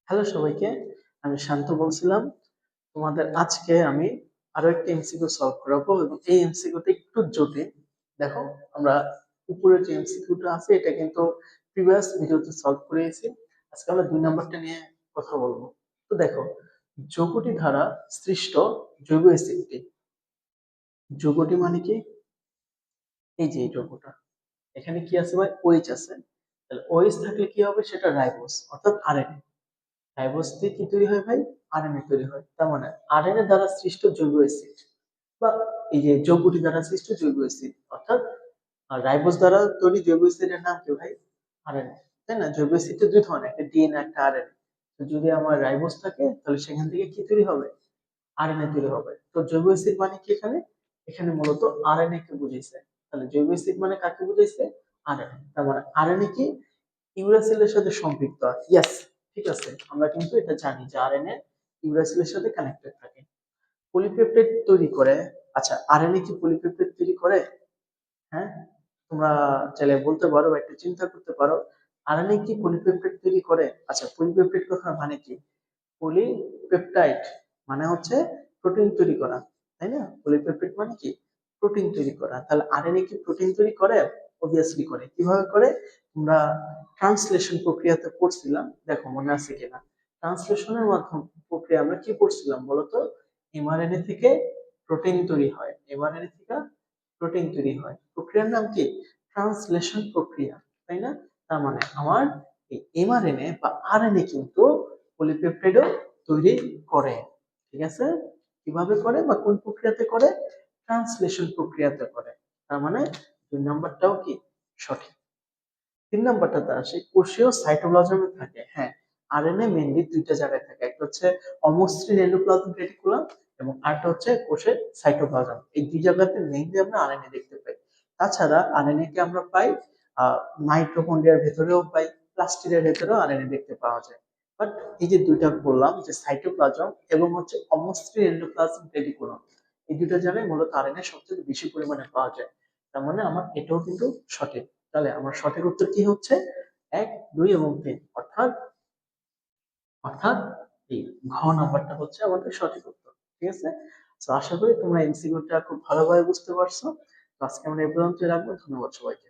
Hello সবাইকে, আমি শান্ত বলছিলাম। তোমাদের আজকে আমি আরো একটা এমসিকিউ সলভ করাবো এবং এই এমসিকিউটা একটু জটিল। দেখো, আমরা উপরে যে এমসিকিউটা আছে এটা কিন্তু প্রিভিয়াস ভিডিওতে সলভ করেছি। আজকে আমরা 2 নম্বরটা নিয়ে কথা বলবো। তো দেখো, যৌগটি দ্বারা সৃষ্ট জৈব অ্যাসিডটি। যৌগটি মানে কি? এই যে এই যৌগটা, এখানে কি আছে ভাই? OH আছে। তাহলে OH থাকলে কি হবে? সেটা রাইবোজ অর্থাৎ আরএনএ। রাইবোজ দিয়ে কি তৈরি হয় ভাই? আরএনএ তৈরি হয়। তার মানে আরএনএ দ্বারা সৃষ্ট জৈব অ্যাসিড বা এই যে যৌগটি দ্বারা সৃষ্ট জৈব অ্যাসিড অর্থাৎ রাইবোজ দ্বারা তৈরি জৈব অ্যাসিডের নাম কি ভাই? আরএনএ। তাই না? জৈব অ্যাসিড তো দুই ধরনের, একটা ডিএনএ একটা আরএনএ। তো যদি আমার রাইবোজ থাকে তাহলে সেখান থেকে কি তৈরি হবে? আরএনএ তৈরি হবে। তো জৈব অ্যাসিড মানে কি এখানে? এখানে মূলত আরএনএ কে বুঝাইছে। তাহলে জৈব অ্যাসিড মানে কাকে বুঝাইছে? আরএনএ। তার মানে আরএনএ কি ইউরাসিলের সাথে সম্পৃক্ত? ইয়েস, ঠিক আছে। আমরা কিন্তু এটা জানি যে আরএনএ ইউরাসিলের সাথে কানেক্টেড থাকে। পলিপেপটাইড তৈরি করে। আচ্ছা, আরএনএ কি পলিপেপটাইড তৈরি করে? হ্যাঁ, তোমরা চাইলে বলতে পারো বা একটু চিন্তা করতে পারো, আরএনএ কি পলিপেপটাইড তৈরি করে? আচ্ছা, পলিপেপটাইড কথা মানে কি? পলিপেপটাইড মানে হচ্ছে প্রোটিন তৈরি করা, তাই না? পলিপেপটাইড মানে কি? প্রোটিন তৈরি করা। তাহলে আরএনএ কি প্রোটিন তৈরি করে? অবভিয়াসলি করে। কিভাবে করে? তোমরা ট্রান্সলেশন প্রক্রিয়াতে পড়ছিলাম, দেখো মনে আছে কিনা? ট্রান্সলেশনের মাধ্যম প্রক্রিয়া আমরা কি পড়ছিলাম বলতো? এমআরএনএ থেকে প্রোটিন তৈরি হয়, এমআরএনএ থেকে প্রোটিন তৈরি হয়। প্রক্রিয়ার নাম কি? ট্রান্সলেশন প্রক্রিয়া, তাই না? তার মানে আমার এই এমআরএনএ বা আরএনএ কিন্তু পলিপেপটাইডও তৈরি করে। ঠিক আছে? কিভাবে করে বা কোন প্রক্রিয়াতে করে? ট্রান্সলেশন প্রক্রিয়াতে করে। তার মানে 2 নম্বরটাও কি সঠিক। 3 নম্বরটাতে আসি, কোষীয় সাইটোপ্লাজমে থাকে। হ্যাঁ, আরএনএ মেইনলি দুইটা জায়গায় থাকে, একটা হচ্ছে অমসৃণ এন্ডোপ্লাজমিক রেটিকুলাম এবং আরেকটা হচ্ছে কোষের সাইটোপ্লাজম। এই দুই জায়গাতে মেইনলি আমরা আরএনএ দেখতে পাই। তাছাড়া আরএনএ কে আমরা পাই মাইটোকন্ড্রিয়ার ভেতরেও পাই, প্লাস্টিডের ভেতরেও আরএনএ দেখতে পাওয়া যায়। বাট এই যে দুইটা বললাম যে সাইটোপ্লাজম এবং হচ্ছে অমসৃণ এন্ডোপ্লাজমিক রেটিকুলাম, এই দুইটা জায়গায় মূলত আরএনএ সবচেয়ে বেশি পরিমাণে পাওয়া যায়। তার মানে আমার এটাও কিন্তু সঠিক। তাহলে আমার সঠিক উত্তর কি হচ্ছে? 1, 2 এবং 3, অর্থাৎ অর্থাৎ এই ঘ নাম্বারটা হচ্ছে আমাদের সঠিক উত্তর। ঠিক আছে? তো আশা করি তোমরা এমসিকিউটা খুব ভালোভাবে বুঝতে পারছো। তো আজকে আমরা এই পর্যন্তই রাখবো। ধন্যবাদ সবাইকে।